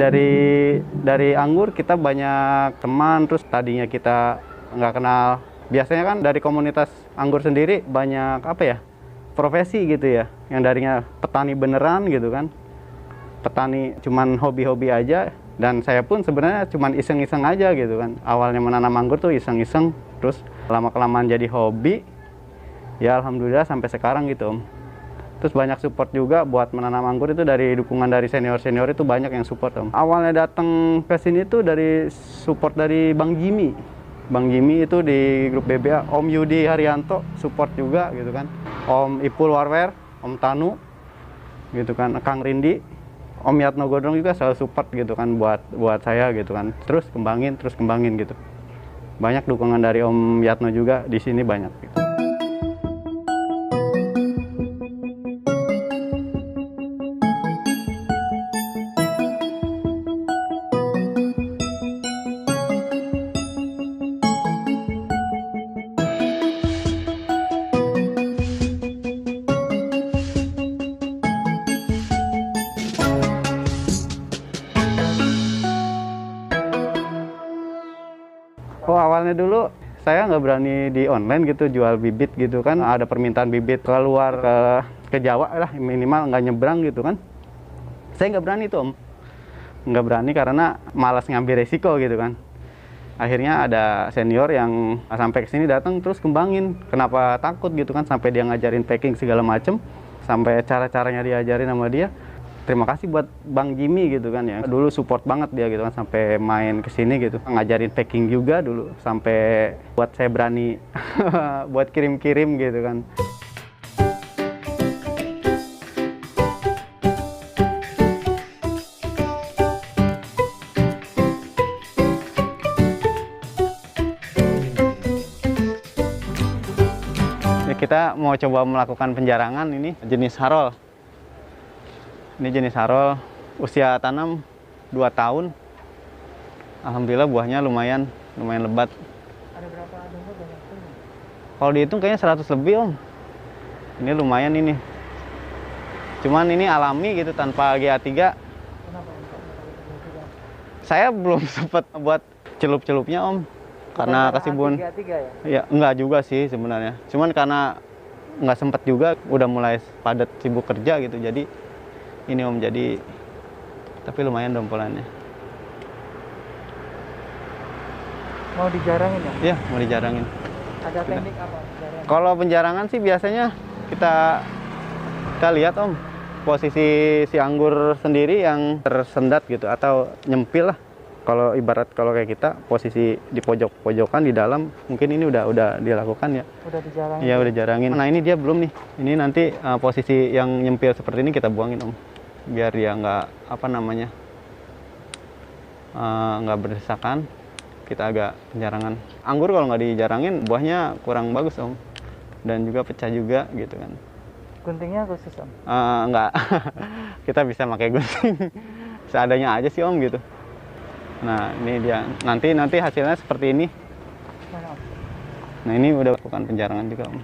dari anggur kita banyak teman, terus tadinya kita nggak kenal. Biasanya kan dari komunitas anggur sendiri banyak apa ya, profesi gitu ya, yang darinya petani beneran gitu kan. Petani cuman hobi-hobi aja, dan saya pun sebenarnya cuman iseng-iseng aja gitu kan. Awalnya menanam anggur tuh iseng-iseng, terus lama-kelamaan jadi hobi. Ya alhamdulillah sampai sekarang gitu, Om. Terus banyak support juga buat menanam anggur itu dari dukungan dari senior-senior itu banyak yang support, Om. Awalnya datang ke sini tuh dari support dari Bang Jimmy. Bang Jimmy itu di grup BBA, Om Yudi Haryanto support juga gitu kan. Om Ipul Warwer, Om Tanu gitu kan, Kang Rindi, Om Yatno Godrong juga selalu support gitu kan buat saya gitu kan. Terus kembangin gitu. Banyak dukungan dari Om Yatno juga di sini banyak gitu. Oh awalnya dulu saya nggak berani di online gitu jual bibit gitu kan, ada permintaan bibit keluar ke Jawa lah minimal nggak nyebrang gitu kan. Saya nggak berani tuh, Om, nggak berani karena malas ngambil resiko gitu kan. Akhirnya ada senior yang sampai ke sini datang terus kembangin. Kenapa takut gitu kan, sampai dia ngajarin packing segala macem, sampai cara-caranya diajarin sama dia. Terima kasih buat Bang Jimmy gitu kan ya. Dulu support banget dia gitu kan, sampai main ke sini gitu. Ngajarin packing juga dulu, sampai buat saya berani buat kirim-kirim gitu kan. Ya, kita mau coba melakukan penjarangan ini jenis Harol. Ini jenis Harol, usia tanam 2 tahun. Alhamdulillah buahnya lumayan lebat. Ada berapa domba banyak tuh? Kalau dihitung kayaknya 100 lebih, Om. Ini lumayan ini. Cuman ini alami gitu tanpa GA3. Kenapa untuk Saya belum sempat buat celup-celupnya, Om. Karena kesibukan. Tiga ya? Ya, enggak juga sih sebenarnya. Cuman karena nggak sempat juga, udah mulai padat sibuk kerja gitu. Jadi ini, Om, jadi tapi lumayan dompolannya. Mau dijarangin ya? Iya, mau dijarangin. Ada teknik apa? Jarang. Kalau penjarangan sih biasanya kita lihat, Om, posisi si anggur sendiri yang tersendat gitu atau nyempil lah. Kalau ibarat kalau kayak kita posisi di pojok-pojokan di dalam, mungkin ini udah dilakukan ya. Udah dijarangin. Iya, udah jarangin. Nah, ini dia belum nih. Ini nanti posisi yang nyempil seperti ini kita buangin, Om. Biar dia nggak nggak berdesakan. Kita agak penjarangan. Anggur kalau nggak dijarangin buahnya kurang bagus, Om, dan juga pecah juga gitu kan. Guntingnya khusus, Om? Nggak, kita bisa pakai gunting seadanya aja sih, Om, gitu. Nah ini dia, nanti hasilnya seperti ini. Mana, Om? Nah ini udah lakukan penjarangan juga, Om.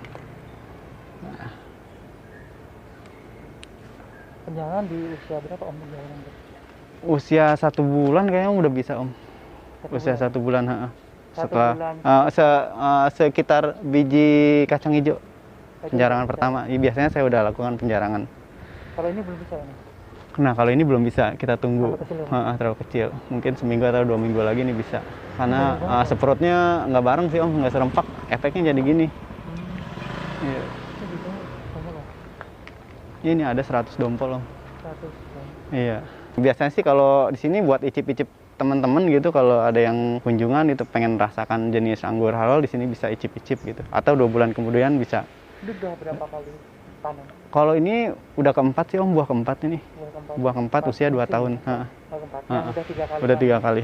Nah. Penjarangan di usia berapa, Om? Penjarangan? Usia 1 bulan kayaknya udah bisa, Om. Usia 1 bulan, setelah sekitar biji kacang hijau. Penjarangan pertama, ya, biasanya saya udah lakukan penjarangan. Kalau ini belum bisa ini? Nah kalau ini belum bisa, kita tunggu. Terlalu kecil. Mungkin seminggu atau 2 minggu lagi nih bisa. Karena seprotnya nggak bareng sih, Om, nggak serempak. Efeknya jadi gini. Iya. Ini ada 100 dompol, Om. 100. Iya. Biasanya sih kalau di sini buat icip-icip teman-teman gitu, kalau ada yang kunjungan itu pengen rasakan jenis anggur halal, di sini bisa icip-icip gitu. Atau 2 bulan kemudian bisa. Itu udah berapa kali panen? Kalau ini udah keempat sih, Om, buah keempat ini. Buah keempat usia 2 tahun. Buah keempat. Udah 3 kali. Udah 3 kali.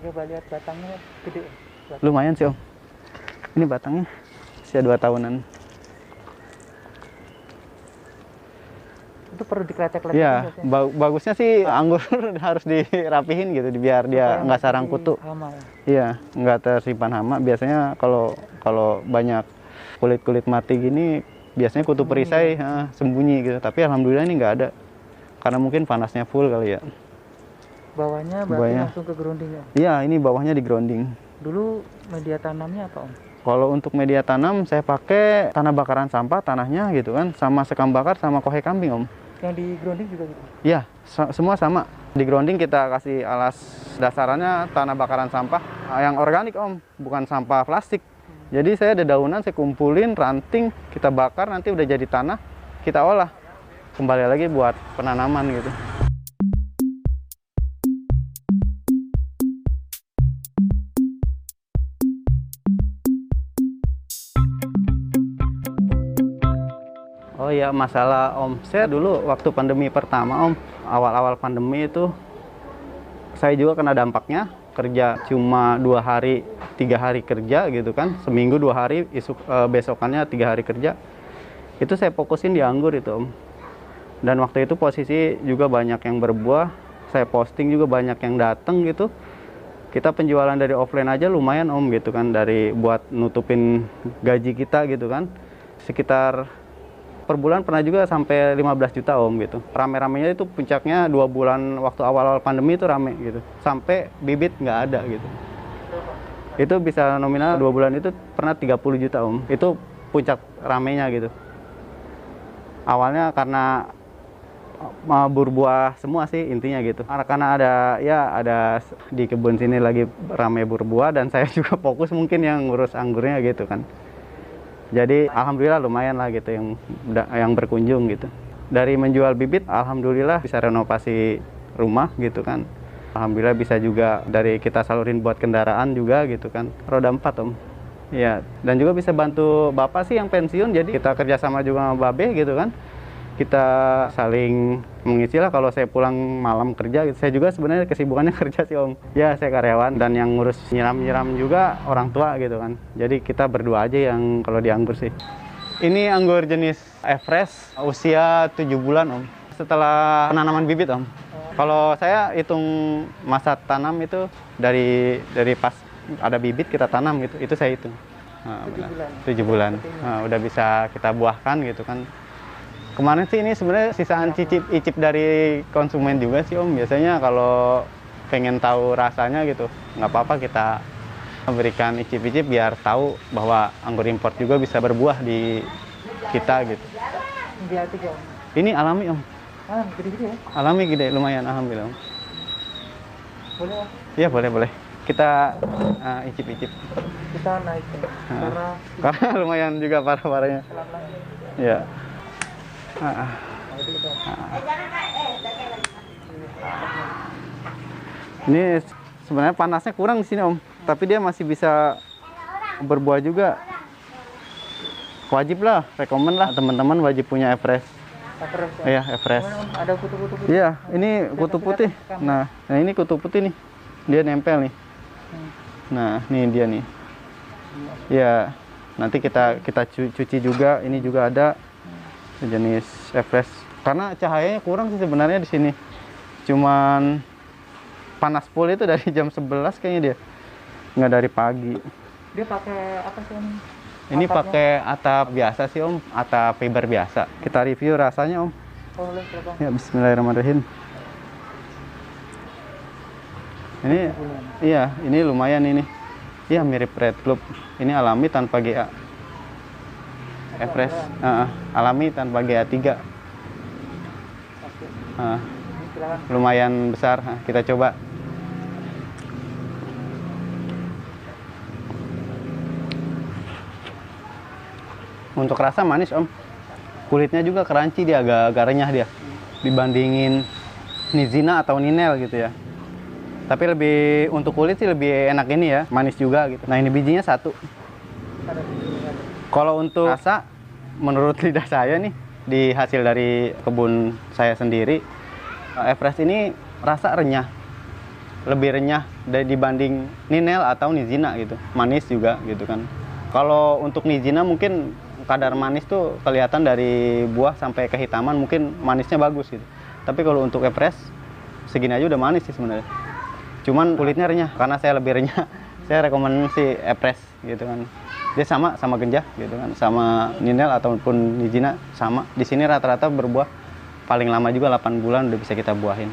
Coba lihat batangnya gede. Lumayan sih, Om. Ini batangnya usia 2 tahunan. Itu perlu diklecek-lecek. Iya, bagusnya sih anggur harus dirapihin gitu, biar dia nggak sarang kutu. Hama, ya? Iya, nggak tersimpan hama. Biasanya kalau banyak kulit mati gini, biasanya kutu perisai sembunyi gitu. Tapi alhamdulillah ini nggak ada. karena mungkin panasnya full kali ya. Bawahnya berarti Bawahnya. langsung ke grounding ya? Iya, ini bawahnya di grounding. Dulu media tanamnya apa Om? Kalau untuk media tanam saya pakai tanah bakaran sampah tanahnya gitu kan, sama sekam bakar sama kohe kambing Om. Yang di grounding juga gitu? Iya, semua sama. Di grounding kita kasih alas dasarannya tanah bakaran sampah yang organik Om, bukan sampah plastik. Jadi saya ada daunan, saya kumpulin, ranting, kita bakar, nanti udah jadi tanah, kita olah. Kembali lagi buat penanaman gitu. Oh iya, masalah omset dulu waktu pandemi pertama Om, awal-awal pandemi itu saya juga kena dampaknya, kerja cuma 2 hari, 3 hari kerja gitu kan, seminggu 2 hari, besokannya 3 hari kerja. Itu saya fokusin di anggur itu Om. Dan waktu itu posisi juga banyak yang berbuah, saya posting juga banyak yang datang gitu. Kita penjualan dari offline aja lumayan Om gitu kan, dari buat nutupin gaji kita gitu kan. Sekitar per bulan pernah juga sampai 15 juta Om gitu. Rame-ramenya itu puncaknya 2 bulan waktu awal-awal pandemi itu rame gitu. Sampai bibit nggak ada gitu. Itu bisa nominal 2 bulan itu pernah 30 juta Om. Itu puncak ramenya gitu. Awalnya karena berbuah semua sih intinya gitu. Karena ada di kebun sini lagi rame berbuah dan saya juga fokus mungkin yang ngurus anggurnya gitu kan. Jadi alhamdulillah lumayan lah gitu yang berkunjung gitu. Dari menjual bibit alhamdulillah bisa renovasi rumah gitu kan. Alhamdulillah bisa juga dari kita salurin buat kendaraan juga gitu kan. Roda 4 Om. Ya, dan juga bisa bantu Bapak sih yang pensiun, jadi kita kerjasama juga sama Babe gitu kan. Kita saling mengisi lah kalau saya pulang malam kerja gitu. Saya juga sebenarnya kesibukannya kerja sih Om. Ya saya karyawan dan yang ngurus nyiram-nyiram juga orang tua gitu kan. Jadi kita berdua aja yang kalau di anggur sih. Ini anggur jenis Everest usia 7 bulan Om. Setelah penanaman bibit Om. Kalau saya hitung masa tanam itu dari pas ada bibit kita tanam gitu. Itu saya hitung. Nah, 7 bulan. Nah, udah bisa kita buahkan gitu kan. Kemarin sih ini sebenarnya sisaan icip dari konsumen juga sih Om. Biasanya kalau pengen tahu rasanya gitu, nggak apa-apa kita memberikan icip-icip biar tahu bahwa anggur import juga bisa berbuah di kita gitu. Ini alami Om. Gede-gede ya? Alami gede, lumayan alhamdulillah Om. Boleh Om? Iya boleh. Kita icip-icip. Kita naik ya? Karena lumayan juga parah-parahnya. Iya. Ini sebenarnya panasnya kurang di sini Om, tapi dia masih bisa berbuah juga. Wajib lah, rekomen lah teman-teman wajib punya Everest. Iya, Everest. Ada kutu-kutu putih. Iya, ini kutu putih. Nah, ini kutu putih nih, dia nempel nih. Nah, ini dia nih. Ya, nanti kita cuci juga. Ini juga ada jenis Everest. Karena cahayanya kurang sih sebenarnya di sini. Cuman panas full itu dari jam 11 kayaknya dia. Nggak dari pagi. Dia pakai apa sih Om? Ini pakai atap biasa sih Om, atap fiber biasa. Kita review rasanya Om. Boleh, silakan. Ya, bismillahirrahmanirrahim. Ini iya, ini lumayan ini. Iya, mirip Red Club. Ini alami tanpa GA. Everest alami tanpa GA3. Lumayan besar, kita coba. Untuk rasa manis Om. Kulitnya juga crunchy, dia agak renyah dia. Dibandingin Nizina atau Ninel gitu ya. Tapi lebih untuk kulit sih lebih enak ini ya, manis juga gitu. Nah ini bijinya 1. Kalau untuk rasa, menurut lidah saya nih, di hasil dari kebun saya sendiri, Everest ini rasa renyah. Lebih renyah dibanding Ninel atau Nizina gitu. Manis juga gitu kan. Kalau untuk Nizina mungkin kadar manis tuh kelihatan dari buah sampai kehitaman, mungkin manisnya bagus gitu. Tapi kalau untuk Everest, segini aja udah manis sih sebenarnya. Cuman kulitnya renyah, karena saya lebih renyah. Saya rekomendasi Everest gitu kan. Dia sama genjah gitu kan, sama Ninel ataupun Nizina sama. Di sini rata-rata berbuah paling lama juga 8 bulan udah bisa kita buahin.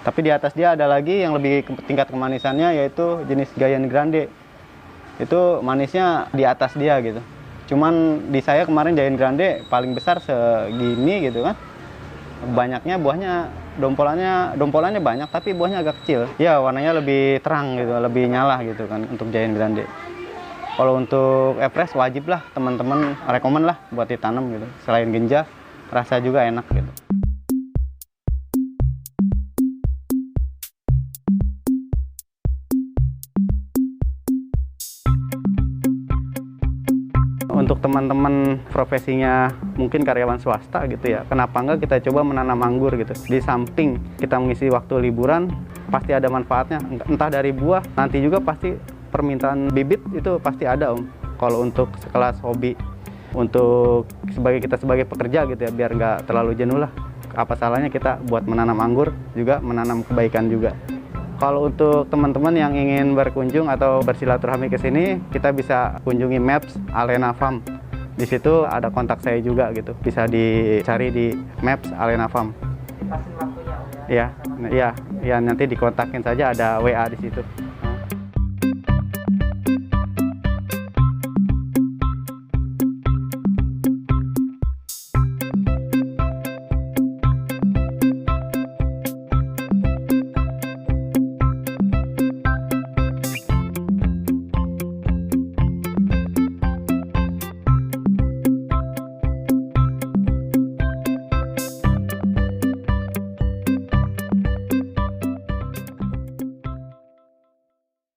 Tapi di atas dia ada lagi yang lebih tingkat kemanisannya, yaitu jenis Giant Grande. Itu manisnya di atas dia gitu. Cuman di saya kemarin Giant Grande paling besar segini gitu kan. Banyaknya buahnya, dompolannya banyak tapi buahnya agak kecil. Ya warnanya lebih terang gitu, lebih nyala gitu kan untuk Giant Grande. Kalau untuk Everest wajib lah teman-teman rekomen lah buat ditanam gitu. Selain genjah, rasa juga enak gitu. Untuk teman-teman profesinya mungkin karyawan swasta gitu ya, kenapa enggak kita coba menanam anggur gitu. Di samping kita mengisi waktu liburan, pasti ada manfaatnya. Entah dari buah, nanti juga pasti permintaan bibit itu pasti ada Om. Kalau untuk sekelas hobi, untuk kita sebagai pekerja gitu ya, biar nggak terlalu jenuh lah. Apa salahnya kita buat menanam anggur, juga menanam kebaikan juga. Kalau untuk teman-teman yang ingin berkunjung atau bersilaturahmi ke sini, kita bisa kunjungi Maps Alena Farm. Di situ ada kontak saya juga gitu. Bisa dicari di Maps Alena Farm. Dipasin waktunya Om ya. Iya, nanti dikontakin saja, ada WA di situ.